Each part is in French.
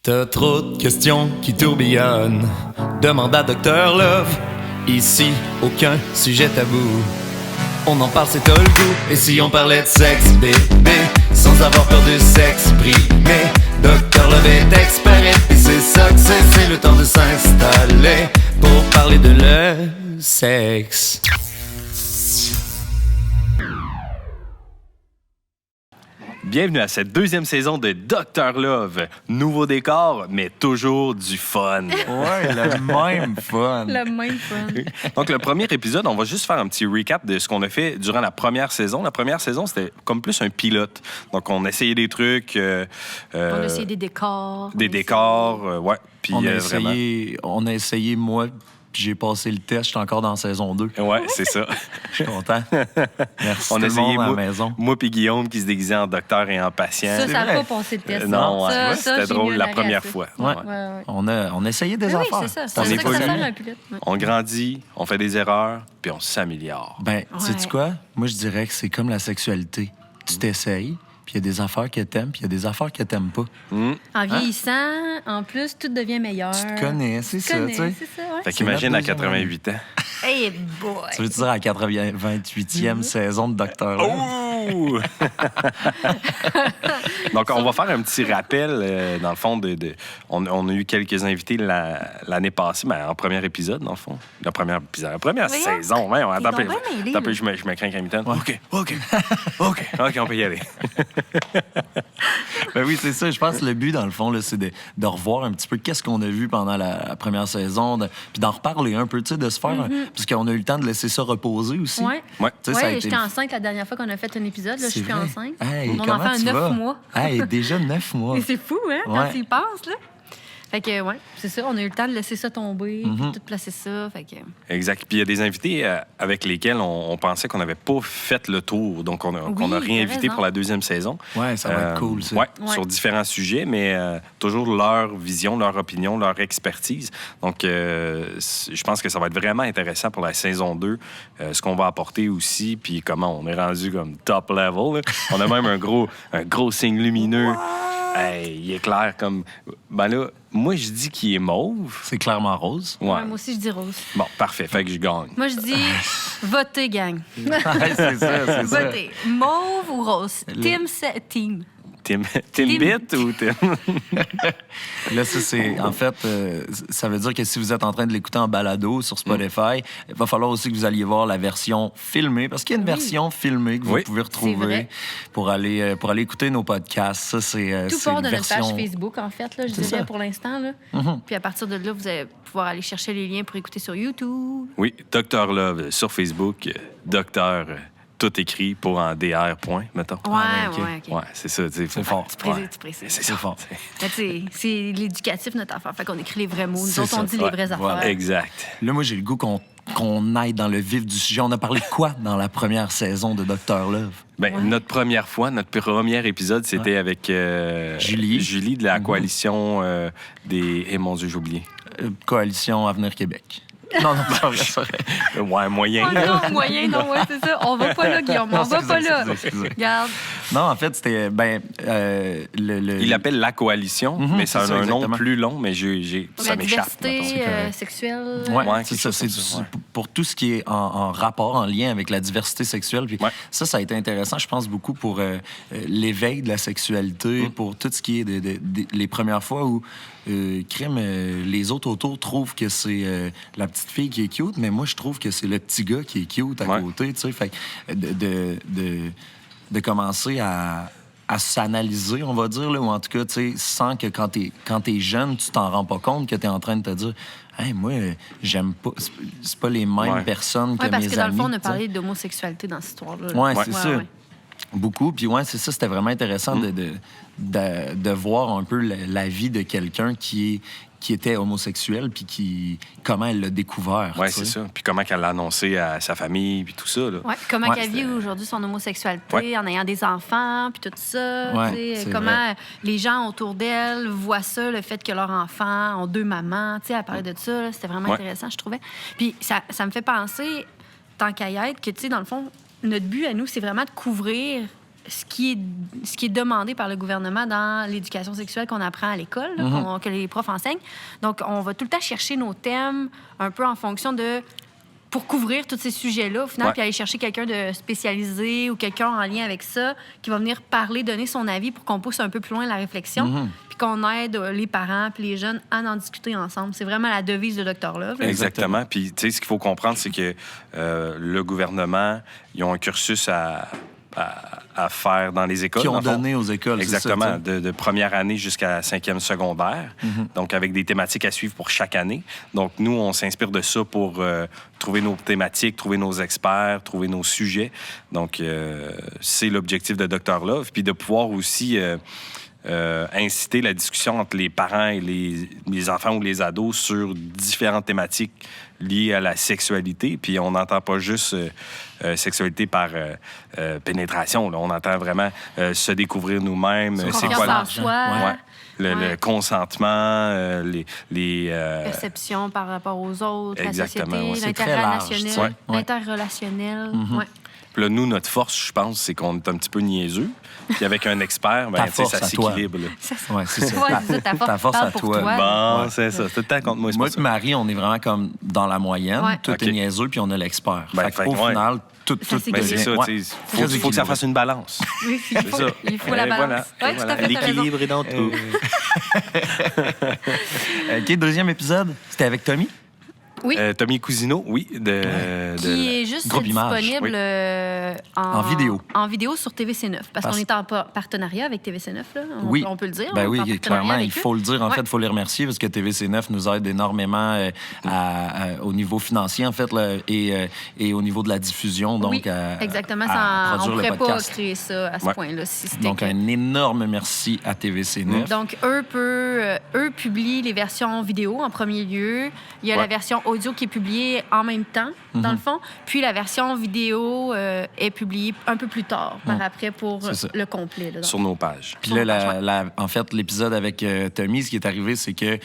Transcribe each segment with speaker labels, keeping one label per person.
Speaker 1: T'as trop de questions qui tourbillonnent. Demande à Dr Love. Ici, aucun sujet tabou. On en parle, c'est t'as le goût. Et si on parlait de sexe, bébé, sans avoir peur de s'exprimer, Dr Love est expert. Et c'est ça que c'est le temps de s'installer pour parler de le sexe.
Speaker 2: Bienvenue à cette deuxième saison de Dr Love. Nouveau décor, mais toujours du fun.
Speaker 3: Ouais, le même fun.
Speaker 4: Le même fun.
Speaker 2: Donc, le premier épisode, on va juste faire un petit recap de ce qu'on a fait durant la première saison. La première saison, c'était comme plus un pilote. Donc, on essayait des trucs.
Speaker 4: On a essayé des décors.
Speaker 2: Des décors, ouais. Puis,
Speaker 3: On a essayé, moi, puis j'ai passé le test. Je suis encore dans saison 2.
Speaker 2: Ouais, c'est ça.
Speaker 3: Je suis content. Merci
Speaker 2: On
Speaker 3: tout
Speaker 2: a
Speaker 3: le monde
Speaker 2: essayé,
Speaker 3: à la maison.
Speaker 2: moi puis Guillaume qui se déguisait en docteur et en patient.
Speaker 4: Ça n'a
Speaker 3: vrai.
Speaker 4: pas passé le test.
Speaker 2: Non, ouais,
Speaker 4: ça,
Speaker 2: c'était
Speaker 4: j'ai
Speaker 2: drôle
Speaker 4: mis
Speaker 2: la
Speaker 4: un
Speaker 2: première
Speaker 4: arrêt à
Speaker 2: fois.
Speaker 4: ça.
Speaker 3: Ouais.
Speaker 4: Ouais.
Speaker 3: On a essayé des
Speaker 4: Oui,
Speaker 3: affaires.
Speaker 4: c'est ça.
Speaker 3: On
Speaker 4: C'est
Speaker 3: est
Speaker 4: ça que
Speaker 3: pas
Speaker 4: ça
Speaker 3: eu.
Speaker 4: sert un pilote. Ouais.
Speaker 2: On grandit, on fait des erreurs, puis on s'améliore.
Speaker 3: Ben, sais-tu quoi? Moi, je dirais que c'est comme la sexualité. Tu t'essayes, puis il y a des affaires que t'aimes, puis il y a des affaires que t'aimes pas.
Speaker 4: En vieillissant, en plus, tout devient meilleur.
Speaker 3: Tu te connais, c'est
Speaker 4: Tu
Speaker 3: ça,
Speaker 4: connais,
Speaker 3: tu sais.
Speaker 4: c'est ça, ouais.
Speaker 2: Fait qu'imagine à
Speaker 3: notre deuxième
Speaker 2: 88 ans.
Speaker 4: Hey boy!
Speaker 3: Tu veux dire à la 28e saison de Docteur Love?
Speaker 2: Ouh! Donc, on va faire un petit rappel, dans le fond, on a eu quelques invités l'année passée, mais en premier épisode, dans le fond. La première
Speaker 4: Voyons.
Speaker 2: saison. Ouais,
Speaker 4: T'es donc bien mêlé, là.
Speaker 2: je me crains qu'à mi-temps. OK, on peut y aller.
Speaker 3: Ben oui, c'est ça. Je pense que le but, dans le fond, là, c'est de revoir un petit peu qu'est-ce qu'on a vu pendant la première saison, puis d'en reparler un peu, tu sais, de se faire... Parce qu'on a eu le temps de laisser ça reposer aussi.
Speaker 4: Ouais.
Speaker 2: Ouais.
Speaker 3: Tu sais, ça a
Speaker 4: Ouais,
Speaker 3: été-
Speaker 4: j'étais enceinte la dernière fois qu'on a fait un épisode. Là, je suis
Speaker 3: C'est
Speaker 4: plus
Speaker 3: vrai.
Speaker 4: enceinte.
Speaker 3: Hey,
Speaker 4: Mon
Speaker 3: comment
Speaker 4: enfant a
Speaker 3: tu
Speaker 4: 9
Speaker 3: vas?
Speaker 4: mois.
Speaker 3: Hey, déjà 9 mois.
Speaker 4: Et c'est fou, hein, quand
Speaker 3: Ouais.
Speaker 4: tu y penses, là. Fait que, ouais, c'est ça. On a eu le temps de laisser ça tomber, puis tout placer ça. Fait que...
Speaker 2: Exact. Puis il y a des invités avec lesquels on pensait qu'on n'avait pas fait le tour. Donc, qu'on a
Speaker 4: Oui,
Speaker 2: réinvité
Speaker 4: t'as raison.
Speaker 2: pour la deuxième saison.
Speaker 3: Ouais, ça va être cool, ça.
Speaker 2: Ouais,
Speaker 4: Ouais.
Speaker 2: sur différents sujets, mais toujours leur vision, leur opinion, leur expertise. Donc, je pense que ça va être vraiment intéressant pour la saison 2, ce qu'on va apporter aussi, puis comment on est rendu comme top level. Là. On a même un gros signe lumineux. Hey, il est clair comme... Ben là, moi, je dis qu'il est mauve.
Speaker 3: C'est clairement rose.
Speaker 2: Ouais.
Speaker 4: Ouais, moi aussi, je dis rose.
Speaker 2: Bon, parfait. Fait que je gagne.
Speaker 4: Moi, je dis votez, gang.
Speaker 3: Ouais, c'est ça, c'est ça.
Speaker 4: Votez. Mauve ou rose? Team, c'est team.
Speaker 2: Tim Bit ou Tim...
Speaker 3: Là, ça, c'est... En fait, ça veut dire que si vous êtes en train de l'écouter en balado sur Spotify, il va falloir aussi que vous alliez voir la version filmée, parce qu'il y a une version filmée que vous
Speaker 2: Oui.
Speaker 3: pouvez
Speaker 4: C'est
Speaker 3: retrouver
Speaker 4: vrai.
Speaker 3: pour aller écouter nos podcasts. Ça, c'est
Speaker 4: Tout
Speaker 3: c'est
Speaker 4: part de
Speaker 3: une
Speaker 4: notre page
Speaker 3: version...
Speaker 4: Facebook, en fait, là, je
Speaker 3: C'est
Speaker 4: dirais,
Speaker 3: ça.
Speaker 4: pour l'instant. Là. Puis à partir de là, vous allez pouvoir aller chercher les liens pour écouter sur YouTube.
Speaker 2: Oui, Dr Love sur Facebook. Docteur, tout écrit pour en DR point, mettons.
Speaker 4: Ouais,
Speaker 3: ok.
Speaker 4: ouais, OK.
Speaker 2: Ouais, c'est ça. C'est
Speaker 3: fort.
Speaker 4: Tu précises.
Speaker 2: C'est
Speaker 3: C'est
Speaker 2: ça.
Speaker 3: fort.
Speaker 4: Mais tu sais, c'est l'éducatif, notre affaire. Fait qu'on écrit les vrais mots. Nous
Speaker 3: C'est
Speaker 4: autres, on
Speaker 3: ça.
Speaker 4: dit les vraies
Speaker 3: Voilà.
Speaker 4: affaires.
Speaker 2: Exact.
Speaker 3: Là, moi, j'ai le goût qu'on aille dans le vif du sujet. On a parlé de quoi dans la première saison de Dr Love?
Speaker 2: Ben,
Speaker 4: Ouais.
Speaker 2: notre premier épisode, c'était avec
Speaker 3: Julie.
Speaker 2: de la coalition des... Eh, mon Dieu, j'ai oublié.
Speaker 3: Coalition Avenir Québec. Non, c'est pas vrai, c'est vrai.
Speaker 2: Ouais, moyen.
Speaker 4: Oh non, moyen, non, ouais, c'est ça. On va pas là, Guillaume. On va pas là.
Speaker 3: Excusez.
Speaker 4: Regarde.
Speaker 3: Non, en fait, c'était...
Speaker 2: Il l'appelle la coalition, mais ça a
Speaker 3: c'est ça,
Speaker 2: un nom
Speaker 3: exactement.
Speaker 2: plus long, mais ça
Speaker 4: La
Speaker 2: m'échappe.
Speaker 4: diversité
Speaker 2: mettons.
Speaker 3: correct.
Speaker 4: sexuelle.
Speaker 3: Ouais,
Speaker 2: Ouais,
Speaker 3: c'est
Speaker 2: quelque
Speaker 3: ça.
Speaker 2: chose
Speaker 3: C'est
Speaker 2: comme ça, ouais.
Speaker 3: pour tout ce qui est en rapport, en lien avec la diversité sexuelle. Puis
Speaker 2: Ouais.
Speaker 3: ça a été intéressant, je pense, beaucoup pour l'éveil de la sexualité, pour tout ce qui est les premières fois où les autres autour trouvent que c'est la petite fille qui est cute, mais moi, je trouve que c'est le petit gars qui est cute à
Speaker 2: Ouais.
Speaker 3: côté, tu sais. Fait que de commencer à s'analyser, on va dire, là, ou en tout cas, tu sais, sans que quand t'es jeune, tu t'en rends pas compte que t'es en train de te dire « Hey, moi, j'aime pas... C'est pas les mêmes
Speaker 2: Ouais.
Speaker 3: personnes que
Speaker 4: Oui, parce
Speaker 3: mes
Speaker 4: que dans le
Speaker 3: amis.
Speaker 4: fond, on a
Speaker 3: tu sais.
Speaker 4: parlé d'homosexualité dans cette histoire-là.
Speaker 3: Ouais, c'est ça.
Speaker 4: ouais.
Speaker 3: Beaucoup. Puis ouais, c'est ça, c'était vraiment intéressant de voir un peu la vie de quelqu'un qui était homosexuel, puis comment elle l'a découvert.
Speaker 2: Ouais,
Speaker 3: tu sais.
Speaker 2: c'est ça. Puis comment qu'elle l'a annoncé à sa famille, puis tout ça. Là.
Speaker 4: Ouais, comment
Speaker 3: Ouais,
Speaker 4: qu'elle vit
Speaker 3: c'était-
Speaker 4: aujourd'hui son homosexualité
Speaker 2: Ouais.
Speaker 4: en ayant des enfants, puis tout ça.
Speaker 3: Ouais,
Speaker 4: tu sais,
Speaker 3: c'est
Speaker 4: comment
Speaker 3: vrai.
Speaker 4: les gens autour d'elle voient ça, le fait que leurs enfants ont 2 mamans. Tu sais, elle parlait de ça. Là, c'était vraiment
Speaker 2: Ouais.
Speaker 4: intéressant, je trouvais. Puis ça me fait penser, tant qu'à y être, que, tu sais, dans le fond, notre but à nous, c'est vraiment de couvrir ce qui est demandé par le gouvernement dans l'éducation sexuelle qu'on apprend à l'école, là, que les profs enseignent. Donc, on va tout le temps chercher nos thèmes un peu en fonction de... pour couvrir tous ces sujets-là, au final, puis aller chercher quelqu'un de spécialisé ou quelqu'un en lien avec ça qui va venir parler, donner son avis pour qu'on pousse un peu plus loin la réflexion, puis qu'on aide les parents puis les jeunes à en discuter ensemble. C'est vraiment la devise de Dr. Love.
Speaker 2: Exactement. Puis, tu sais, ce qu'il faut comprendre, c'est que le gouvernement, ils ont un cursus à faire dans les écoles.
Speaker 3: Qui ont donné aux écoles.
Speaker 2: Exactement,
Speaker 3: c'est ça,
Speaker 2: de première année jusqu'à 5e secondaire. Donc, avec des thématiques à suivre pour chaque année. Donc, nous, on s'inspire de ça pour trouver nos thématiques, trouver nos experts, trouver nos sujets. Donc, c'est l'objectif de Dr. Love. Puis de pouvoir aussi... inciter la discussion entre les parents et les enfants ou les ados sur différentes thématiques liées à la sexualité. Puis on n'entend pas juste sexualité par pénétration. Là. On entend vraiment se découvrir nous-mêmes.
Speaker 4: C'est quoi en soi.
Speaker 2: Le consentement, les
Speaker 4: perceptions par rapport aux autres,
Speaker 2: exactement,
Speaker 4: la société, l'interrelationnel.
Speaker 2: Puis là, nous, notre force, je pense, c'est qu'on est un petit peu niaiseux. Puis avec un expert, ben, ça s'équilibre.
Speaker 3: Oui, c'est ça.
Speaker 4: Ta force à toi.
Speaker 2: Bon, c'est ça. C'est tout le temps contre moi.
Speaker 3: Moi et Marie, on est vraiment comme dans la moyenne. Tout est niaiseux, puis on a l'expert. Au final, tout
Speaker 2: ben, c'est ça. Il faut que ça fasse une balance.
Speaker 4: Oui, il faut la balance.
Speaker 2: Voilà. L'équilibre est dans tout.
Speaker 3: OK, deuxième épisode, c'était avec Tommy.
Speaker 4: Oui.
Speaker 2: Tommy Cousineau, oui.
Speaker 4: Qui est juste disponible
Speaker 3: en vidéo.
Speaker 4: En vidéo sur TVC9. Parce qu'on est en partenariat avec TVC9, là. On peut le dire.
Speaker 3: Ben oui, clairement, il faut le dire. En fait, il faut les remercier parce que TVC9 nous aide énormément au niveau financier, en fait, là, et au niveau de la diffusion. Donc,
Speaker 4: exactement.
Speaker 3: À
Speaker 4: on ne pourrait
Speaker 3: pas
Speaker 4: créer ça à ce point-là.
Speaker 3: Donc, un énorme merci à TVC9.
Speaker 4: Donc, eux publient les versions vidéo en premier lieu. Il y a la version audio qui est publiée en même temps, dans le fond. Puis la version vidéo est publiée un peu plus tard, par après, pour le complet. Là,
Speaker 2: sur nos pages.
Speaker 3: Puis là, en fait, l'épisode avec Tommy, ce qui est arrivé, c'est que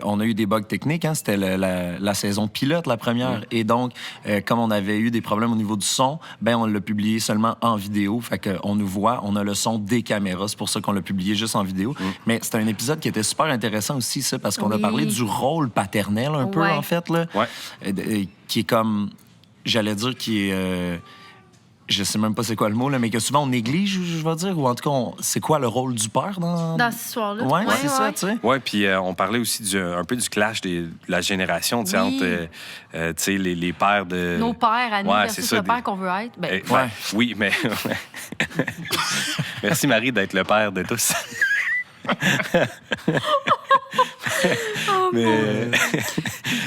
Speaker 3: on a eu des bugs techniques. Hein? C'était la saison pilote, la première. Et donc, comme on avait eu des problèmes au niveau du son, ben on l'a publié seulement en vidéo. Fait qu'on nous voit, on a le son des caméras. C'est pour ça qu'on l'a publié juste en vidéo. Mais c'était un épisode qui était super intéressant aussi, ça, parce qu'on a parlé du rôle paternel un peu, en fait, là. Qui est comme, j'allais dire, qui est... je sais même pas c'est quoi le mot, là, mais que souvent on néglige, je vais dire, ou en tout cas, c'est quoi le rôle du père dans cette
Speaker 4: histoire-là?
Speaker 3: Oui, c'est ça, tu sais.
Speaker 2: Oui, puis on parlait aussi un peu du clash de la génération, tu sais, entre les pères de...
Speaker 4: Nos pères à nous versus le père qu'on veut être. Ben...
Speaker 2: Oui, mais... Merci, Marie, d'être le père de tous.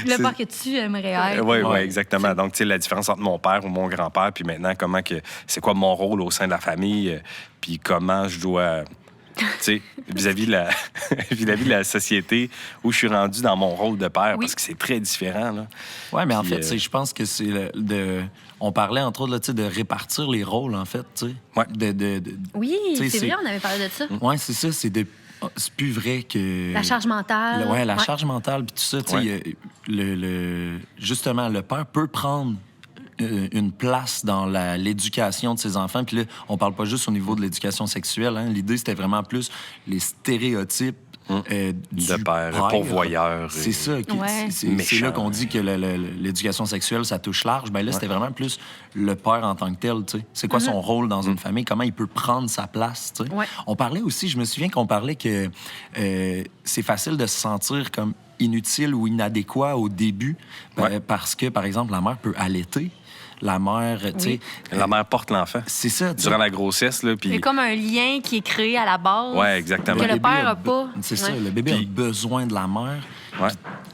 Speaker 4: Le père que tu aimerais être.
Speaker 2: Oui, exactement. Donc, tu sais, la différence entre mon père ou mon grand-père, puis maintenant, c'est quoi mon rôle au sein de la famille, puis comment je dois, tu sais, vis-à-vis de la société où je suis rendu dans mon rôle de père, parce que c'est très différent, là.
Speaker 3: Oui, mais en fait, je pense que c'est on parlait, entre autres, là, de répartir les rôles, en fait, tu sais.
Speaker 2: Ouais.
Speaker 4: Oui, c'est vrai, on avait parlé de ça.
Speaker 3: Oui, c'est ça, c'est plus vrai que...
Speaker 4: La charge mentale.
Speaker 3: Oui, la charge mentale, puis tout ça, tu sais, justement, le père peut prendre une place dans l'éducation de ses enfants. Puis là, on parle pas juste au niveau de l'éducation sexuelle. Hein. L'idée, c'était vraiment plus les stéréotypes
Speaker 2: de père, pourvoyeur.
Speaker 3: C'est ça. C'est là qu'on dit que l'éducation sexuelle, ça touche large. Ben là, c'était vraiment plus le père en tant que tel. T'sais. C'est quoi son rôle dans une famille? Comment il peut prendre sa place? On parlait aussi, je me souviens qu'on parlait que c'est facile de se sentir comme inutile ou inadéquat au début parce que, par exemple, la mère peut allaiter. La mère, tu sais...
Speaker 2: La mère porte l'enfant.
Speaker 3: C'est ça.
Speaker 2: Durant la grossesse, là, puis...
Speaker 4: C'est comme un lien qui est créé à la base.
Speaker 2: Oui, exactement.
Speaker 4: Que le père n'a pas.
Speaker 3: C'est ça. Le bébé a besoin de la mère. Puis,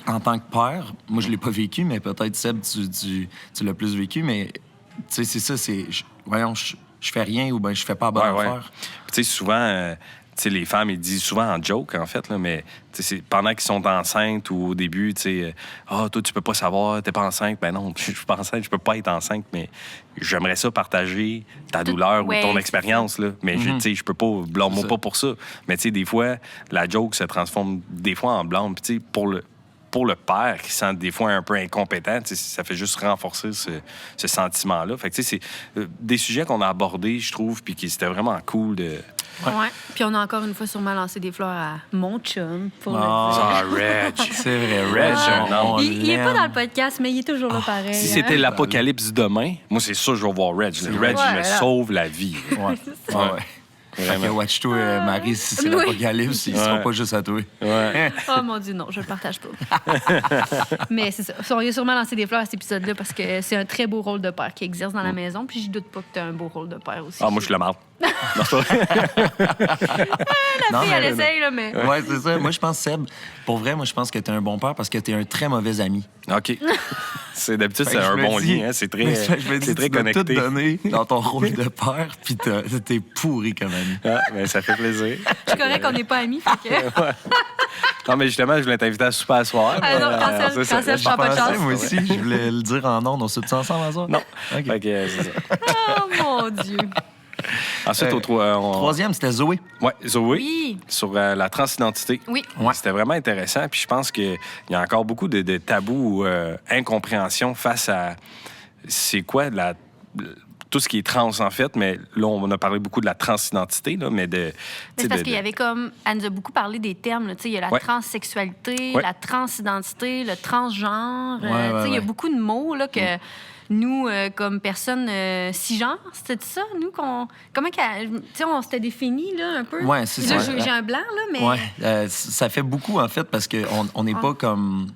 Speaker 3: en tant que père, moi, je l'ai pas vécu, mais peut-être, Seb, tu l'as plus vécu, mais, tu sais, c'est ça, c'est... Voyons, je fais rien ou bien je fais pas la bonne affaire.
Speaker 2: Tu sais, souvent... les femmes, ils disent souvent en joke, en fait, là, mais c'est pendant qu'ils sont enceintes ou au début, toi, tu peux pas savoir, t'es pas enceinte. Ben non, je suis pas enceinte, je peux pas être enceinte, mais j'aimerais ça partager ta douleur ou ton expérience, là. Mais je peux pas, blâme-moi pas pour ça. Mais des fois, la joke se transforme des fois en blâme. Puis pour pour le père qui se sent des fois un peu incompétent, ça fait juste renforcer ce sentiment-là. Fait que c'est des sujets qu'on a abordés, je trouve, puis qui c'était vraiment cool de...
Speaker 4: Ouais. Puis on a encore une fois sûrement lancé des fleurs à mon chum pour le dire.
Speaker 2: Ah, Reg!
Speaker 3: C'est vrai, Reg.
Speaker 4: Il est pas dans le podcast, mais il est toujours là pareil.
Speaker 2: Si
Speaker 4: hein.
Speaker 2: c'était l'apocalypse demain, moi, c'est sûr que je vais voir Reg. Reg,
Speaker 4: Ouais,
Speaker 2: il me
Speaker 4: là.
Speaker 2: sauve la vie.
Speaker 3: Ouais. Fait que watch-toi, Marie, si c'est
Speaker 4: Oui.
Speaker 3: l'apocalypse, il sera pas juste à toi.
Speaker 2: Ouais.
Speaker 4: Oh mon Dieu, non, je le partage pas. Mais c'est ça. On a sûrement lancé des fleurs à cet épisode-là parce que c'est un très beau rôle de père qui exerce dans la maison. Puis je doute pas que tu as un beau rôle de père aussi.
Speaker 2: Ah, moi, je suis le marde. Non, c'est pas vrai.
Speaker 4: La fille, elle essaye, là, mais.
Speaker 3: Ouais, c'est ça. Moi, je pense, Seb, pour vrai, moi, je pense que t'es un bon père parce que t'es un très mauvais ami.
Speaker 2: OK. D'habitude,
Speaker 3: Fait
Speaker 2: c'est
Speaker 3: que
Speaker 2: un
Speaker 3: je me
Speaker 2: bon
Speaker 3: dis-
Speaker 2: lien. Hein? C'est très,
Speaker 3: je me dis,
Speaker 2: c'est très
Speaker 3: tu dois tout
Speaker 2: connecté.
Speaker 3: donner dans ton rôle de père, puis t'es pourri comme ami.
Speaker 2: Ah, ben, ça fait plaisir.
Speaker 4: Je suis correct qu'on n'est pas amis. Fait que...
Speaker 2: Non, mais justement, je voulais t'inviter à souper à soir.
Speaker 4: Ah non, cancel,
Speaker 2: c'est ça.
Speaker 4: cancel, je prends pas de chance.
Speaker 3: Moi aussi, je voulais le dire en ondes. On se dit ensemble à ça?
Speaker 2: Non.
Speaker 3: OK.
Speaker 2: Fait que, c'est ça.
Speaker 4: Oh mon Dieu.
Speaker 2: Ensuite,
Speaker 3: Troisième, c'était Zoé.
Speaker 2: Ouais, Zoé,
Speaker 4: Oui.
Speaker 2: sur la transidentité.
Speaker 4: Oui.
Speaker 3: Ouais.
Speaker 2: C'était vraiment intéressant. Puis je pense qu'il y a encore beaucoup de tabous ou incompréhension face à c'est quoi tout ce qui est trans, en fait. Mais là, on a parlé beaucoup de la transidentité, là, mais de...
Speaker 4: Mais c'est parce qu'il y avait comme. Elle nous a beaucoup parlé des termes. Là. Tu sais, il y a la
Speaker 2: Ouais.
Speaker 4: transsexualité,
Speaker 2: Ouais.
Speaker 4: la transidentité, le transgenre.
Speaker 3: Ouais,
Speaker 4: tu sais,
Speaker 3: ouais,
Speaker 4: il y a
Speaker 3: ouais.
Speaker 4: beaucoup de mots là, que nous, comme personnes cisgenres, c'était ça, nous, qu'on. Comment tu sais, on s'était défini, là, un peu.
Speaker 3: Ouais, c'est
Speaker 4: Là,
Speaker 3: ça.
Speaker 4: j'ai un blanc, là, mais.
Speaker 3: Ouais, ça fait beaucoup, en fait, parce qu'on n'est pas comme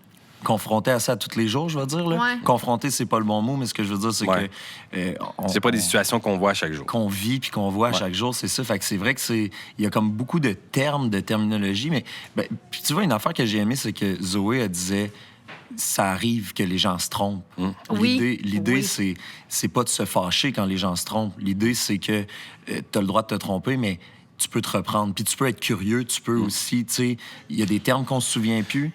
Speaker 3: confronté à ça tous les jours, je veux dire. Là.
Speaker 4: Ouais.
Speaker 3: Confronté, c'est pas le bon mot, mais ce que je veux dire, c'est
Speaker 2: Ouais.
Speaker 3: que...
Speaker 2: C'est pas des situations qu'on voit à chaque jour.
Speaker 3: qu'on vit puis qu'on voit à chaque jour, c'est ça. Fait que c'est vrai que il y a comme beaucoup de termes, de terminologie, mais puis tu vois, une affaire que j'ai aimée, c'est que Zoé, elle disait ça arrive que les gens se trompent.
Speaker 4: Oui.
Speaker 3: L'idée,
Speaker 4: Oui.
Speaker 3: c'est pas de se fâcher quand les gens se trompent. L'idée, c'est que tu as le droit de te tromper, mais tu peux te reprendre. Puis tu peux être curieux, tu peux aussi, tu sais, il y a des termes qu'on se souvient plus.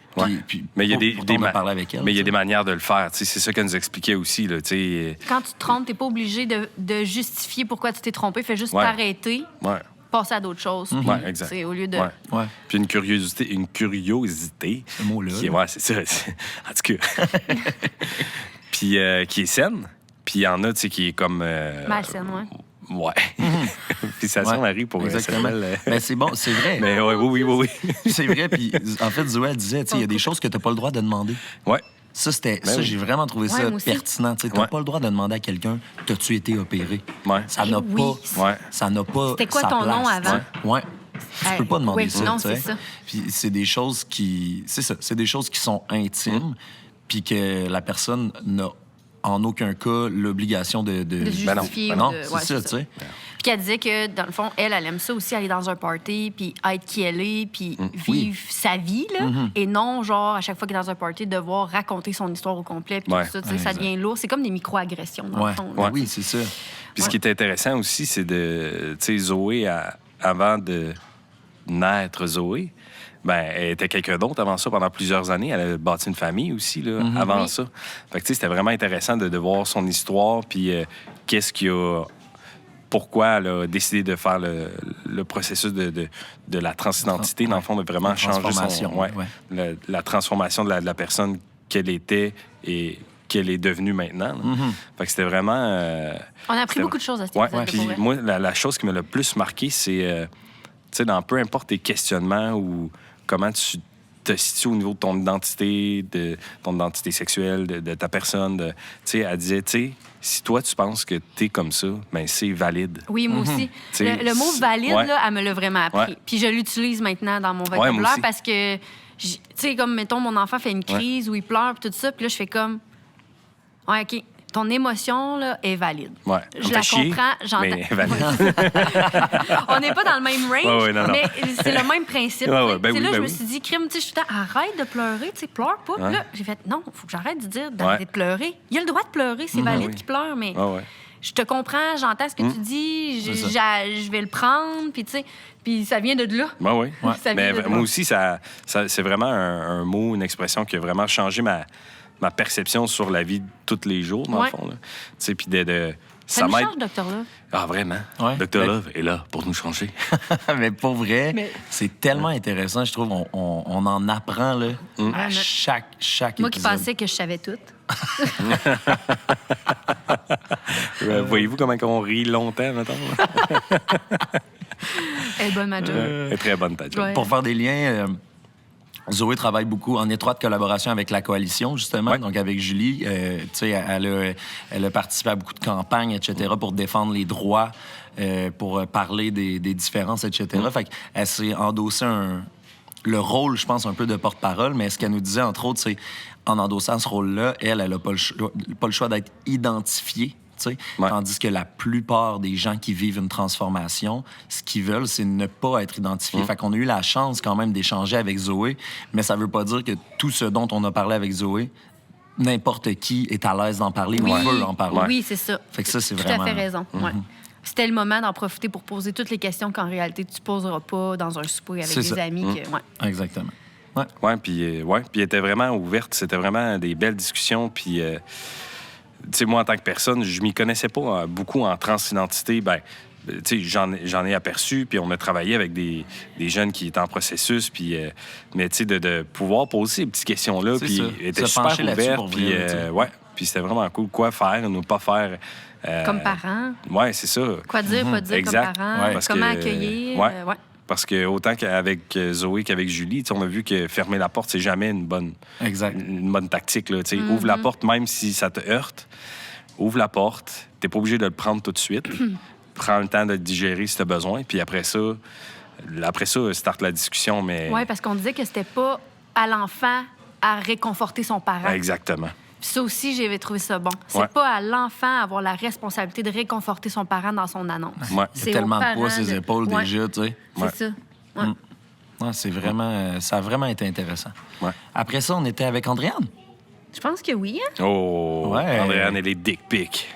Speaker 3: Puis
Speaker 2: Mais il y a
Speaker 3: pourtant, on a parlé avec elle.
Speaker 2: mais il y a
Speaker 3: tu sais.
Speaker 2: des manières de le faire. Tu sais, c'est ça qu'elle nous expliquait aussi. Là, tu sais.
Speaker 4: Quand tu te trompes, t'es pas obligé de justifier pourquoi tu t'es trompé. Fais juste
Speaker 2: Ouais.
Speaker 4: t'arrêter,
Speaker 2: Ouais.
Speaker 4: passer à d'autres choses. Puis,
Speaker 2: Ouais, exact.
Speaker 4: tu sais, au lieu de.
Speaker 2: Ouais.
Speaker 3: Ouais.
Speaker 2: Puis une curiosité.
Speaker 3: Ce mot-là.
Speaker 2: Ouais, c'est ça. En tout cas. Puis qui est saine. Puis il y en a, tu sais, qui est comme.
Speaker 4: Malsaine, ouais.
Speaker 2: Ouais. Puis ça
Speaker 3: Ouais,
Speaker 2: Marie pour
Speaker 3: exactement.
Speaker 2: SNL,
Speaker 3: Ben, c'est bon, c'est vrai.
Speaker 2: Mais ouais, oui.
Speaker 3: C'est vrai. Puis en fait, Zoé, elle disait, tu sais, il y a des choses que tu n'as pas le droit de demander.
Speaker 2: Ouais.
Speaker 3: Ça,
Speaker 2: Ben oui.
Speaker 3: j'ai vraiment trouvé
Speaker 4: Ouais,
Speaker 3: ça
Speaker 4: moi aussi.
Speaker 3: pertinent. Tu n'as
Speaker 2: Ouais.
Speaker 3: pas le droit de demander à quelqu'un t'as-tu été opéré.
Speaker 2: Ouais.
Speaker 3: Ça n'a
Speaker 4: Oui.
Speaker 3: pas.
Speaker 2: Ouais.
Speaker 3: Ça n'a pas.
Speaker 4: C'était quoi
Speaker 3: sa
Speaker 4: ton
Speaker 3: place,
Speaker 4: nom
Speaker 3: tu sais.
Speaker 4: avant?
Speaker 3: Ouais. Tu peux pas demander
Speaker 4: oui,
Speaker 3: ça.
Speaker 4: non,
Speaker 3: tu sais.
Speaker 4: c'est ça.
Speaker 3: Puis c'est des choses qui. C'est ça. C'est des choses qui sont intimes, puis que la personne n'a en aucun cas l'obligation de.
Speaker 4: De
Speaker 2: Ben non.
Speaker 4: justifier.
Speaker 3: Non,
Speaker 4: ou de...
Speaker 3: c'est
Speaker 4: ouais,
Speaker 3: ça, tu sais.
Speaker 4: Puis qu'elle disait que, dans le fond, elle aime ça aussi, aller dans un party, puis être qui elle est, puis vivre sa vie, là. Et non, genre, à chaque fois qu'elle est dans un party, devoir raconter son histoire au complet, puis
Speaker 2: Ouais.
Speaker 4: tout ça, tu sais, ça devient lourd. C'est comme des micro-agressions, dans
Speaker 3: Ouais.
Speaker 4: le fond.
Speaker 3: Ouais.
Speaker 4: là.
Speaker 3: Oui, c'est ça.
Speaker 2: Puis ce qui est intéressant aussi, c'est de. Tu sais, Zoé, avant de naître, Zoé, ben, elle était quelqu'un d'autre avant ça pendant plusieurs années. Elle a bâti une famille aussi, là, avant
Speaker 4: Oui.
Speaker 2: ça. Fait que, tu sais, c'était vraiment intéressant de voir son histoire, puis qu'est-ce qui a. Pourquoi elle a décidé de faire le processus de la transidentité, dans le fond, de vraiment
Speaker 3: La
Speaker 2: changer
Speaker 3: transformation,
Speaker 2: son. Ouais,
Speaker 3: ouais.
Speaker 2: la transformation de la personne qu'elle était et qu'elle est devenue maintenant. là. Fait que c'était vraiment.
Speaker 4: On a appris
Speaker 2: C'était-
Speaker 4: beaucoup de choses à cet
Speaker 2: Ouais,
Speaker 4: épisode,
Speaker 2: puis
Speaker 4: pour vrai.
Speaker 2: moi, la chose qui m'a le plus marqué, c'est, tu sais, dans peu importe tes questionnements ou comment tu te situes au niveau de ton identité sexuelle, de ta personne, tu sais, elle disait, tu sais, si toi, tu penses que t'es comme ça, ben c'est valide.
Speaker 4: Oui, moi aussi.
Speaker 2: T'sais,
Speaker 4: Le mot valide,
Speaker 2: ouais.
Speaker 4: là, elle me l'a vraiment appris.
Speaker 2: Ouais.
Speaker 4: Puis je l'utilise maintenant dans mon
Speaker 2: moi
Speaker 4: vocabulaire
Speaker 2: aussi.
Speaker 4: parce que, tu sais, comme, mettons, mon enfant fait une crise ou il pleure, puis tout ça, puis là, je fais comme, ouais, OK, ton émotion, là, est valide.
Speaker 2: Ouais.
Speaker 4: Je
Speaker 2: Ça me
Speaker 4: la
Speaker 2: fait chier,
Speaker 4: comprends, j'entends.
Speaker 2: mais valide.
Speaker 4: On n'est pas dans le même range,
Speaker 2: Ouais, ouais, non, non.
Speaker 4: mais c'est le même principe.
Speaker 2: Ouais, ouais,
Speaker 4: tu sais.
Speaker 2: ben
Speaker 4: Tu sais,
Speaker 2: oui,
Speaker 4: là,
Speaker 2: ben
Speaker 4: je me
Speaker 2: oui.
Speaker 4: suis dit, crime, tu sais, je suis tout le temps, arrête de pleurer, tu sais, pleure pas. Puis
Speaker 2: Ouais.
Speaker 4: là, j'ai fait, non, il faut que j'arrête de dire d'arrêter
Speaker 2: Ouais.
Speaker 4: de pleurer. Il a le droit de pleurer, c'est valide
Speaker 2: oui.
Speaker 4: qu'il pleure, mais
Speaker 2: Ah ouais.
Speaker 4: je te comprends, j'entends ce que tu dis,
Speaker 3: C'est ça.
Speaker 4: je vais le prendre, puis tu sais, puis ça vient de là.
Speaker 2: Ben oui.
Speaker 4: Ça
Speaker 2: Mais
Speaker 4: vient de
Speaker 2: moi
Speaker 4: là.
Speaker 2: aussi, c'est vraiment un mot, une expression qui a vraiment changé ma perception sur la vie de tous les jours, dans
Speaker 4: Ouais.
Speaker 2: le fond. là. Tu sais, puis
Speaker 4: Ça nous change, Dr. Love.
Speaker 2: Ah, vraiment?
Speaker 3: Ouais.
Speaker 2: Dr. Love est là pour nous changer.
Speaker 3: Mais pour vrai,
Speaker 4: Mais-
Speaker 3: c'est tellement intéressant, je trouve. On en apprend là, à chaque
Speaker 4: Moi qui
Speaker 3: épisode.
Speaker 4: pensais que je savais tout.
Speaker 2: Voyez-vous comment on rit longtemps, mettons?
Speaker 4: Elle est bonne, ma job.
Speaker 2: Elle est très bonne, ta job.
Speaker 4: Ouais.
Speaker 3: Pour faire des liens, Zoé travaille beaucoup en étroite collaboration avec la coalition, justement,
Speaker 2: Ouais.
Speaker 3: donc avec Julie. Tu sais, elle a participé à beaucoup de campagnes, etc., pour défendre les droits, pour parler des différences, etc. Fait qu'elle s'est endossé le rôle, je pense, un peu de porte-parole, mais ce qu'elle nous disait, entre autres, c'est en endossant ce rôle-là, elle n'a pas le choix d'être identifiée. Tu sais.
Speaker 2: Ouais.
Speaker 3: Tandis que la plupart des gens qui vivent une transformation, ce qu'ils veulent, c'est ne pas être identifiés. Fait qu'on a eu la chance quand même d'échanger avec Zoé, mais ça veut pas dire que tout ce dont on a parlé avec Zoé, n'importe qui est à l'aise d'en parler ou veut en parler.
Speaker 4: Oui, c'est ça.
Speaker 3: Fait que ça, c'est
Speaker 4: Tout
Speaker 3: vraiment...
Speaker 4: à fait raison. Ouais. C'était le moment d'en profiter pour poser toutes les questions qu'en réalité, tu poseras pas dans un souper avec
Speaker 3: C'est
Speaker 4: des
Speaker 3: ça.
Speaker 4: amis. Ouais.
Speaker 3: Exactement. Ouais.
Speaker 2: Oui, puis elle était vraiment ouverte. C'était vraiment des belles discussions. Puis, tu sais, moi, en tant que personne, je m'y connaissais pas beaucoup en transidentité. Ben, tu sais, j'en ai aperçu, puis on a travaillé avec des jeunes qui étaient en processus, puis... mais, tu sais, de pouvoir poser ces petites questions-là,
Speaker 3: C'est
Speaker 2: puis
Speaker 3: ça.
Speaker 2: elle était
Speaker 3: Se
Speaker 2: super
Speaker 3: pencher là-dessus
Speaker 2: ouverte,
Speaker 3: pour
Speaker 2: puis...
Speaker 3: vrai, tu sais.
Speaker 2: ouais, puis c'était vraiment cool. Quoi faire, ne pas faire...
Speaker 4: Comme parents.
Speaker 2: Ouais, c'est ça.
Speaker 4: Quoi dire, pas dire
Speaker 2: Exact.
Speaker 4: comme parents.
Speaker 2: Ouais, parce
Speaker 4: Comment
Speaker 2: que-
Speaker 4: accueillir.
Speaker 2: ouais.
Speaker 4: Ouais.
Speaker 2: Parce que autant qu'avec Zoé qu'avec Julie, tu sais, on a vu que fermer la porte, c'est jamais une bonne tactique. Là, tu sais. Ouvre la porte, même si ça te heurte. Ouvre la porte. T'es pas obligé de le prendre tout de suite. Prends le temps de le digérer si tu as besoin. Puis après ça, starte la discussion. Mais...
Speaker 4: Oui, parce qu'on disait que c'était pas à l'enfant à réconforter son parent.
Speaker 2: Exactement.
Speaker 4: Puis ça aussi, j'avais trouvé ça bon. C'est
Speaker 2: Ouais.
Speaker 4: pas à l'enfant avoir la responsabilité de réconforter son parent dans son annonce.
Speaker 2: Ouais.
Speaker 3: Il y
Speaker 4: C'est
Speaker 3: a tellement
Speaker 4: aux
Speaker 3: de poids
Speaker 4: parents
Speaker 3: sur ses épaules
Speaker 4: Ouais.
Speaker 3: déjà, tu sais.
Speaker 4: C'est
Speaker 2: Ouais.
Speaker 4: ça. Ouais.
Speaker 3: Ouais, c'est vraiment... ça a vraiment été intéressant.
Speaker 2: Ouais.
Speaker 3: Après ça, on était avec Andréane.
Speaker 4: Je pense que oui. Hein?
Speaker 2: Oh,
Speaker 3: Ouais.
Speaker 2: Andréane et les dick pics.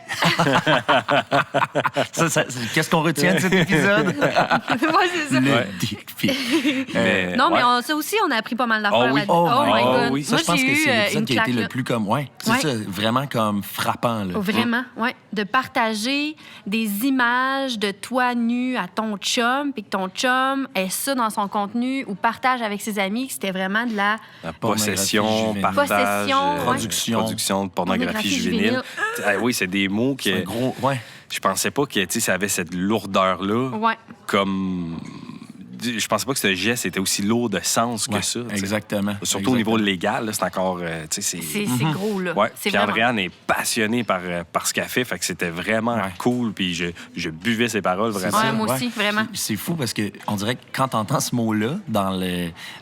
Speaker 3: Qu'est-ce qu'on retient de cet épisode?
Speaker 4: Ouais, c'est ça.
Speaker 3: Le
Speaker 2: Ouais.
Speaker 3: dick pic.
Speaker 2: Mais-
Speaker 4: Non, mais
Speaker 2: ouais.
Speaker 4: ça aussi, on a appris pas mal d'affaires
Speaker 2: oui.
Speaker 4: là-dedans.
Speaker 3: Oh
Speaker 4: Oh
Speaker 3: my
Speaker 4: my
Speaker 2: God.
Speaker 4: God.
Speaker 2: oui.
Speaker 3: Ça,
Speaker 4: Moi,
Speaker 3: je pense
Speaker 4: j'ai
Speaker 3: que
Speaker 4: eu
Speaker 3: c'est l'épisode
Speaker 4: une
Speaker 3: qui a été
Speaker 4: claque,
Speaker 3: le
Speaker 4: là.
Speaker 3: plus comme... Ouais, c'est
Speaker 4: Ouais.
Speaker 3: ça, vraiment comme frappant. Là.
Speaker 4: Oh, vraiment, oui. De partager des images de toi nu à ton chum, puis que ton chum ait ça dans son contenu ou partage avec ses amis, que c'était vraiment de la...
Speaker 2: La possession,
Speaker 3: Pornographie
Speaker 2: partage,
Speaker 4: Possession, ouais.
Speaker 3: Production.
Speaker 2: de pornographie juvénile. Oui, c'est des mots
Speaker 3: C'est un
Speaker 2: que
Speaker 3: gros... Ouais.
Speaker 2: je pensais pas que ça avait cette lourdeur-là.
Speaker 4: Ouais.
Speaker 2: Comme. Je pensais pas que ce geste était aussi lourd de sens que
Speaker 3: Ouais,
Speaker 2: ça. tu sais.
Speaker 3: exactement.
Speaker 2: Surtout au niveau légal, là, c'est encore.
Speaker 4: C'est gros, là.
Speaker 2: Ouais.
Speaker 4: C'est
Speaker 2: Puis
Speaker 4: vraiment...
Speaker 2: Andréane est passionnée par ce qu'elle fait, fait que c'était vraiment
Speaker 3: Ouais.
Speaker 2: cool. Puis je buvais ses paroles vraiment.
Speaker 4: Ouais, moi aussi, vraiment.
Speaker 3: C'est fou parce que on dirait que quand t'entends ce mot-là dans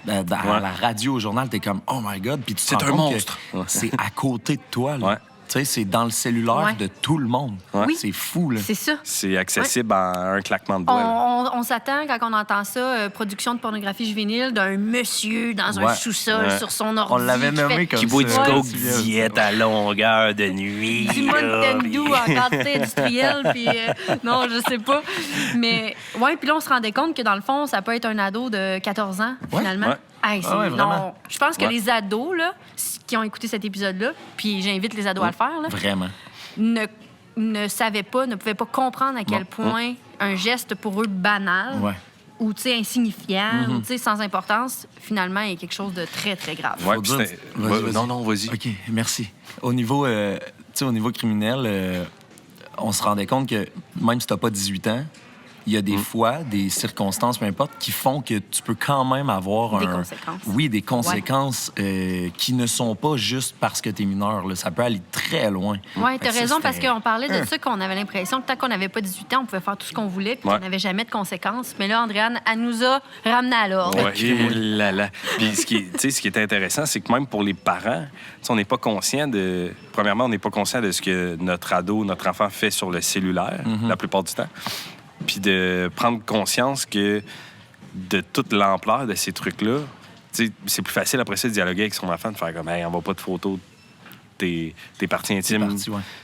Speaker 3: à la radio, au journal, t'es comme « Oh my God! » Puis tu te
Speaker 2: C'est
Speaker 3: rends
Speaker 2: un
Speaker 3: compte que
Speaker 2: monstre. Ouais.
Speaker 3: c'est à côté de toi. Là.
Speaker 2: Ouais.
Speaker 3: Tu sais, c'est dans le cellulaire
Speaker 4: Ouais.
Speaker 3: de tout le monde.
Speaker 2: Ouais.
Speaker 4: Oui.
Speaker 3: C'est fou, là.
Speaker 4: C'est ça.
Speaker 2: C'est accessible en un claquement de doigts. là.
Speaker 4: On s'attend, quand on entend ça, production de pornographie juvénile, d'un monsieur dans un
Speaker 3: Ouais.
Speaker 4: sous-sol
Speaker 2: Ouais.
Speaker 4: sur son ordi.
Speaker 3: On l'avait
Speaker 4: qui
Speaker 3: nommé
Speaker 4: fait
Speaker 3: comme
Speaker 2: Qui boit du
Speaker 3: ça.
Speaker 2: coke
Speaker 3: Tu viens-
Speaker 2: diète à longueur de nuit.
Speaker 4: du
Speaker 2: là.
Speaker 4: Mountain Dew en quantité industrielle, puis non, je sais pas. Mais, ouais, puis là, on se rendait compte que dans le fond, ça peut être un ado de 14 ans, finalement.
Speaker 2: Ouais.
Speaker 4: Hey,
Speaker 3: Ah ouais, vraiment.
Speaker 4: non. Je pense que
Speaker 2: Ouais.
Speaker 4: les ados, là, qui ont écouté cet épisode-là, puis j'invite les ados à le faire, là,
Speaker 3: Vraiment.
Speaker 4: ne savaient pas, ne pouvaient pas comprendre à quel
Speaker 3: Non.
Speaker 4: point un geste pour eux banal
Speaker 3: Ouais.
Speaker 4: ou tu sais, insignifiant ou tu sais, sans importance, finalement, est quelque chose de très, très grave.
Speaker 2: Ouais,
Speaker 3: Faut
Speaker 2: puis
Speaker 3: dire-
Speaker 2: c'était-
Speaker 3: Vas-y, vas-y.
Speaker 2: Non, vas-y.
Speaker 3: OK, merci. Au niveau, tu sais, au niveau criminel, on se rendait compte que même si t'as pas 18 ans, il y a des fois, des circonstances, peu importe, qui font que tu peux quand même avoir
Speaker 4: Des conséquences.
Speaker 3: Oui, des conséquences qui ne sont pas juste parce que tu es mineur. Là. Ça peut aller très loin.
Speaker 4: Oui,
Speaker 3: Fait
Speaker 4: tu as
Speaker 3: que ça,
Speaker 4: raison, parce
Speaker 3: c'était-
Speaker 4: qu'on parlait de ça, qu'on avait l'impression que tant qu'on n'avait pas 18 ans, on pouvait faire tout ce qu'on voulait, puis
Speaker 2: Ouais.
Speaker 4: qu'on n'avait jamais de conséquences. Mais là, Andréane, elle nous a ramené à l'ordre.
Speaker 2: Ouais, et là, là. Puis ce qui est intéressant, c'est que même pour les parents, tu sais, on n'est pas conscient de. Premièrement, on n'est pas conscient de ce que notre ado, notre enfant fait sur le cellulaire, la plupart du temps. Puis de prendre conscience que de toute l'ampleur de ces trucs-là, tu sais, c'est plus facile après ça de dialoguer avec son enfant, de faire comme, hey, on va pas de photos tes parties intimes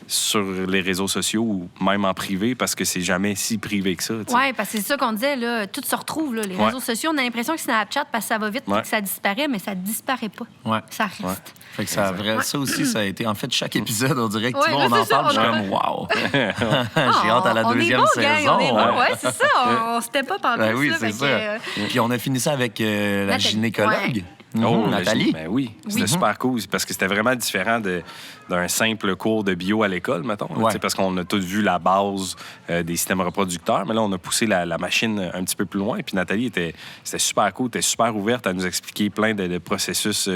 Speaker 2: sur les réseaux sociaux ou même en privé parce que c'est jamais si privé que ça.
Speaker 4: Oui, parce que c'est ça qu'on disait, là, tout se retrouve. Là, les réseaux sociaux, on a l'impression que Snapchat, parce que ça va vite et que ça disparaît, mais ça disparaît pas.
Speaker 3: Ouais.
Speaker 4: Ça reste.
Speaker 3: Fait que ça aussi, ça a été... En fait, chaque épisode, on dirait que tu vois, on en parle, je suis comme « wow! » J'ai hâte à la deuxième saison.
Speaker 4: On est bon, c'est ça. On s'était pas parlé
Speaker 3: oui, c'est ça. Puis on a fini ça avec la gynécologue. Nathalie.
Speaker 2: Ben oui, c'était super cool parce que c'était vraiment différent d'un simple cours de bio à l'école, mettons. Parce qu'on a tous vu la base des systèmes reproducteurs, mais là, on a poussé la machine un petit peu plus loin. Puis Nathalie c'était super cool, était super ouverte à nous expliquer plein de processus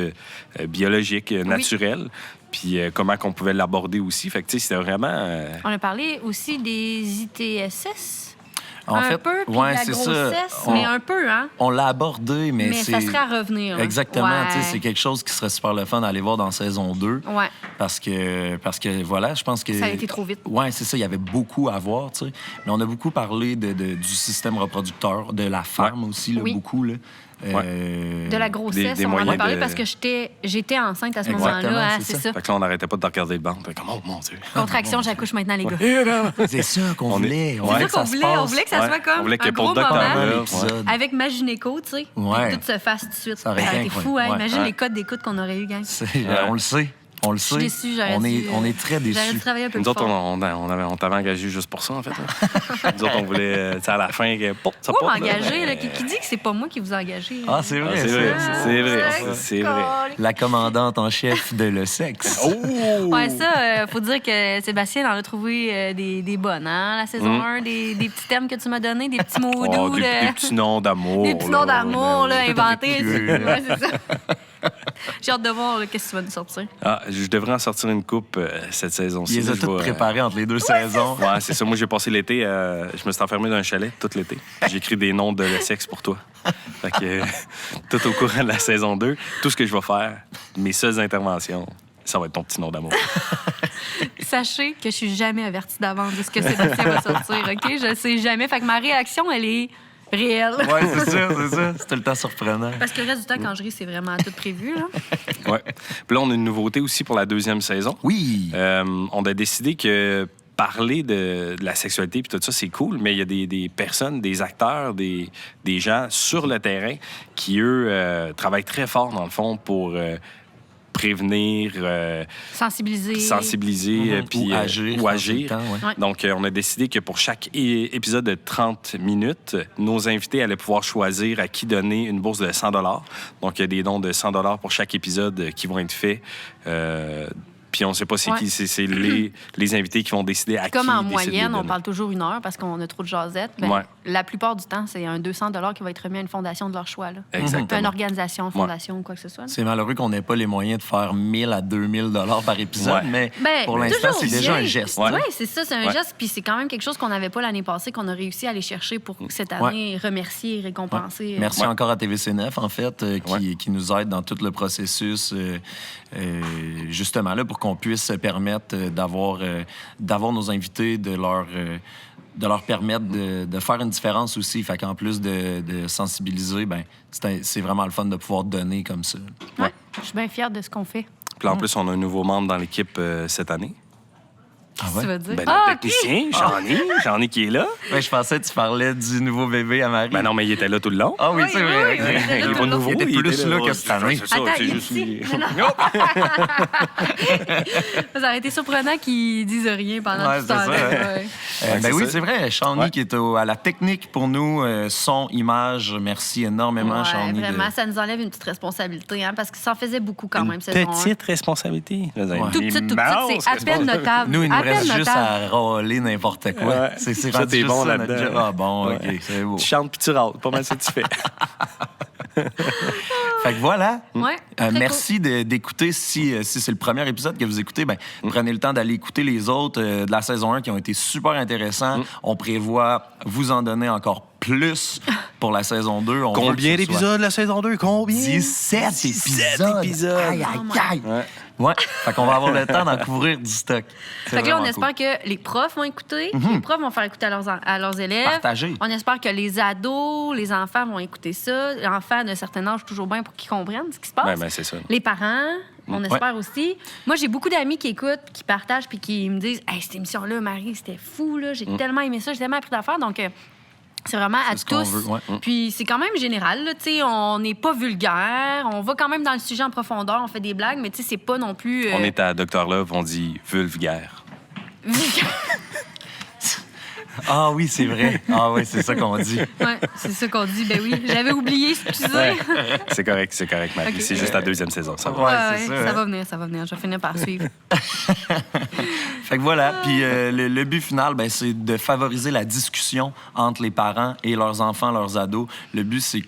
Speaker 2: biologiques, naturels. Puis comment qu'on pouvait l'aborder aussi. Fait que, tu sais, c'était vraiment...
Speaker 4: On a parlé aussi des ITSS.
Speaker 3: En fait,
Speaker 4: peu, puis la grossesse, mais un peu, hein?
Speaker 3: On l'a abordé, mais
Speaker 4: ça serait à revenir. Là.
Speaker 3: Exactement, tu sais, c'est quelque chose qui serait super le fun d'aller voir dans saison 2.
Speaker 4: Ouais.
Speaker 3: Parce que voilà, je pense que...
Speaker 4: Ça a été trop vite.
Speaker 3: Oui, c'est ça, il y avait beaucoup à voir, tu sais. Mais on a beaucoup parlé du système reproducteur, de la femme aussi, là, beaucoup, là.
Speaker 4: De la grossesse, on en a parlé parce que j'étais enceinte à ce moment-là. C'est ça.
Speaker 2: Fait que là, on n'arrêtait pas de regarder le banc. Fait comme, oh mon Dieu.
Speaker 4: Contraction, j'accouche maintenant, les gars.
Speaker 3: C'est ça qu'on voulait.
Speaker 4: On voulait que ça soit comme un gros moment avec ma gynéco, tu sais. Et que tout se fasse tout de suite. Ça aurait été fou, hein? Imagine les codes d'écoute qu'on aurait eu, gang.
Speaker 3: On le sait. On le sait.
Speaker 4: Je suis déçue,
Speaker 3: on est très déçus.
Speaker 4: J'aurais travaillé un peu
Speaker 2: plus fort. Nous autres, on t'avait engagé juste pour ça, en fait. Nous autres, on voulait, à la fin, ça
Speaker 4: pop. Engagé, qui dit que c'est pas moi qui vous ai engagé?
Speaker 3: Ah, c'est vrai.
Speaker 2: C'est vrai.
Speaker 3: La commandante en chef de Le Sexe.
Speaker 4: Ouais, ça, faut dire que Sébastien en a trouvé des bonnes, hein, la saison 1, des petits thèmes que tu m'as donnés, des petits mots doux.
Speaker 2: Des petits noms d'amour.
Speaker 4: Des petits noms d'amour, inventés. Ouais, c'est ça. J'ai hâte de voir qu'est-ce que tu vas nous sortir.
Speaker 2: Je devrais en sortir une coupe cette saison-ci.
Speaker 3: Ils les ont toutes préparées entre les deux saisons.
Speaker 2: Ouais, c'est ça. Moi, j'ai passé l'été, je me suis enfermé dans un chalet tout l'été. J'ai écrit des noms de Le Sexe pour toi. Fait que tout au courant de la saison 2, tout ce que je vais faire, mes seules interventions, ça va être ton petit nom d'amour.
Speaker 4: Sachez que je suis jamais avertie d'avance de ce que Sébastien va sortir, OK? Je sais jamais. Fait que ma réaction, elle est... réel.
Speaker 3: Oui, c'est ça. C'est tout le temps surprenant.
Speaker 4: Parce que le reste du temps, quand je ris, c'est vraiment tout prévu. Là.
Speaker 2: Oui. Puis là, on a une nouveauté aussi pour la deuxième saison.
Speaker 3: Oui.
Speaker 2: On a décidé que parler de la sexualité et tout ça, c'est cool, mais il y a des personnes, des acteurs, des gens sur le terrain qui, eux, travaillent très fort, dans le fond, pour... prévenir,
Speaker 4: sensibiliser
Speaker 2: puis
Speaker 3: ou agir.
Speaker 2: Donc, on a décidé que pour chaque épisode de 30 minutes, nos invités allaient pouvoir choisir à qui donner une bourse de 100 $. Donc, il y a des dons de 100 $ pour chaque épisode qui vont être faits. Puis on ne sait pas c'est qui, c'est les invités qui vont décider à qui.
Speaker 4: Comme en moyenne, on parle toujours 1 heure parce qu'on a trop de jasettes. La plupart du temps, c'est un 200 $ qui va être remis à une fondation de leur choix. Là.
Speaker 2: Exactement.
Speaker 4: Une organisation, fondation ou quoi que ce soit. Là.
Speaker 3: C'est malheureux qu'on n'ait pas les moyens de faire 1000 à 2000 $ par épisode, mais pour l'instant, c'est déjà un geste.
Speaker 4: Oui, c'est ça, c'est un geste. Puis c'est quand même quelque chose qu'on n'avait pas l'année passée, qu'on a réussi à aller chercher pour cette année, remercier et récompenser.
Speaker 3: Merci encore à TVC9, en fait, qui nous aide dans tout le processus, justement, là, pour qu'on puisse se permettre d'avoir nos invités, de leur permettre de faire une différence aussi. Fait qu'en plus de sensibiliser, ben c'est vraiment le fun de pouvoir donner comme ça.
Speaker 4: Ouais. Je suis bien fière de ce qu'on fait.
Speaker 2: Puis là, en plus, on a un nouveau membre dans l'équipe cette année.
Speaker 4: Qu'est-ce que tu vas dire?
Speaker 2: Ben, le technicien, Jean-Ni qui est là.
Speaker 3: Ben, je pensais que tu parlais du nouveau bébé à Marie.
Speaker 2: Ben non, mais il était là tout le long.
Speaker 3: Ah oui, c'est vrai.
Speaker 2: Il est pas nouveau.
Speaker 3: Il était plus là que cette année.
Speaker 4: Attends, il est ici. Ça aurait été surprenant qu'ils disent rien pendant tout ce temps-là.
Speaker 3: Ben oui, c'est vrai. Shawnee qui est à la technique pour nous, son, image. Merci énormément, Shawnee.
Speaker 4: Vraiment, ça nous enlève une petite responsabilité, hein, parce que ça en faisait beaucoup quand même.
Speaker 2: Une petite responsabilité.
Speaker 4: Tout petit, c'est à peine notable.
Speaker 3: Nous, il nous reste juste à râler n'importe quoi.
Speaker 2: Ouais.
Speaker 3: C'est
Speaker 2: ça, t'es bon là-dedans.
Speaker 3: Ah bon, OK, c'est beau.
Speaker 2: Tu chantes puis tu râles. Pas mal ça que tu fais.
Speaker 3: Fait que voilà.
Speaker 4: Ouais,
Speaker 3: merci d'écouter. Si c'est le premier épisode que vous écoutez, prenez le temps d'aller écouter les autres de la saison 1 qui ont été super intéressants. On prévoit vous en donner encore plus pour la saison 2.
Speaker 2: Combien d'épisodes la saison 2? Combien?
Speaker 3: 17 épisodes. Aïe, aïe, aïe. Ouais. Fait qu'on va avoir le temps d'en couvrir du stock.
Speaker 4: Fait que là, on espère que les profs vont écouter, les profs vont faire écouter à leurs élèves.
Speaker 3: Partager.
Speaker 4: On espère que les ados, les enfants vont écouter ça. L'enfant d'un certain âge, toujours bien pour qu'ils comprennent ce qui se passe.
Speaker 2: Ben, c'est ça.
Speaker 4: Les parents, On espère aussi. Moi, j'ai beaucoup d'amis qui écoutent, qui partagent, puis qui me disent « Hey, cette émission-là, Marie, c'était fou, là. J'ai tellement aimé ça, j'ai tellement appris d'affaires. » Donc, c'est vraiment à tous. Puis c'est quand même général, là, tu sais, on n'est pas vulgaire, on va quand même dans le sujet en profondeur, on fait des blagues, mais tu sais, c'est pas non plus...
Speaker 2: On est à Dr Love, on dit vulgaire.
Speaker 3: Ah oui, c'est vrai. Ah oui, c'est ça qu'on dit.
Speaker 4: Oui, c'est ça qu'on dit. Ben oui, j'avais oublié, excusez.
Speaker 2: C'est correct, Marie. Okay. C'est juste la 2e saison, ça va.
Speaker 4: Ouais, c'est ça. Ça va venir. Je vais finir par suivre.
Speaker 3: Fait que voilà. Puis le but final, ben, c'est de favoriser la discussion entre les parents et leurs enfants, leurs ados. Le but, c'est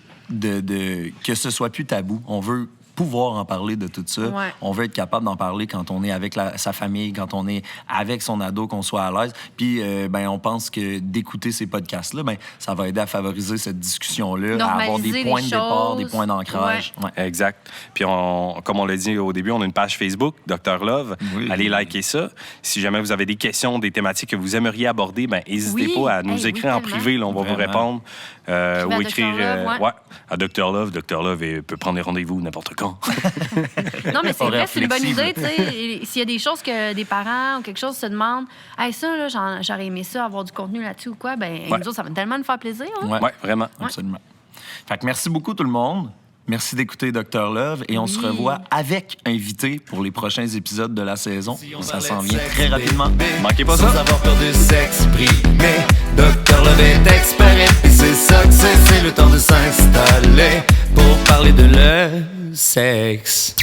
Speaker 3: que ce soit plus tabou. On veut pouvoir en parler de tout ça.
Speaker 4: Ouais.
Speaker 3: On veut être capable d'en parler quand on est avec sa famille, quand on est avec son ado, qu'on soit à l'aise. Puis, ben, on pense que d'écouter ces podcasts-là, ben, ça va aider à favoriser cette discussion-là, à avoir des points de départ, des points d'ancrage.
Speaker 2: Ouais. Exact. Puis, comme on l'a dit au début, on a une page Facebook, Dr Love. Oui. Allez liker ça. Si jamais vous avez des questions, des thématiques que vous aimeriez aborder, ben, n'hésitez pas à nous écrire en privé. Là, on va vous répondre. Ou écrire à Dr Love. Dr Love peut prendre des rendez-vous n'importe quand.
Speaker 4: Non, mais c'est vrai, c'est une bonne idée. S'il y a des choses que des parents ou quelque chose se demandent, hey, ça, là, j'aurais aimé ça, avoir du contenu là-dessus ou quoi, ben, nous autres, ça va tellement nous faire plaisir. Hein?
Speaker 2: Oui, vraiment.
Speaker 3: Absolument. Fait que merci beaucoup, tout le monde. Merci d'écouter Dr Love et on se revoit avec invité pour les prochains épisodes de la saison. Ça s'en vient très rapidement.
Speaker 2: Manquez pas ça.
Speaker 1: Sans avoir peur de s'exprimer, Dr Love est expert et c'est ça que c'est le temps de s'installer pour parler de le sexe.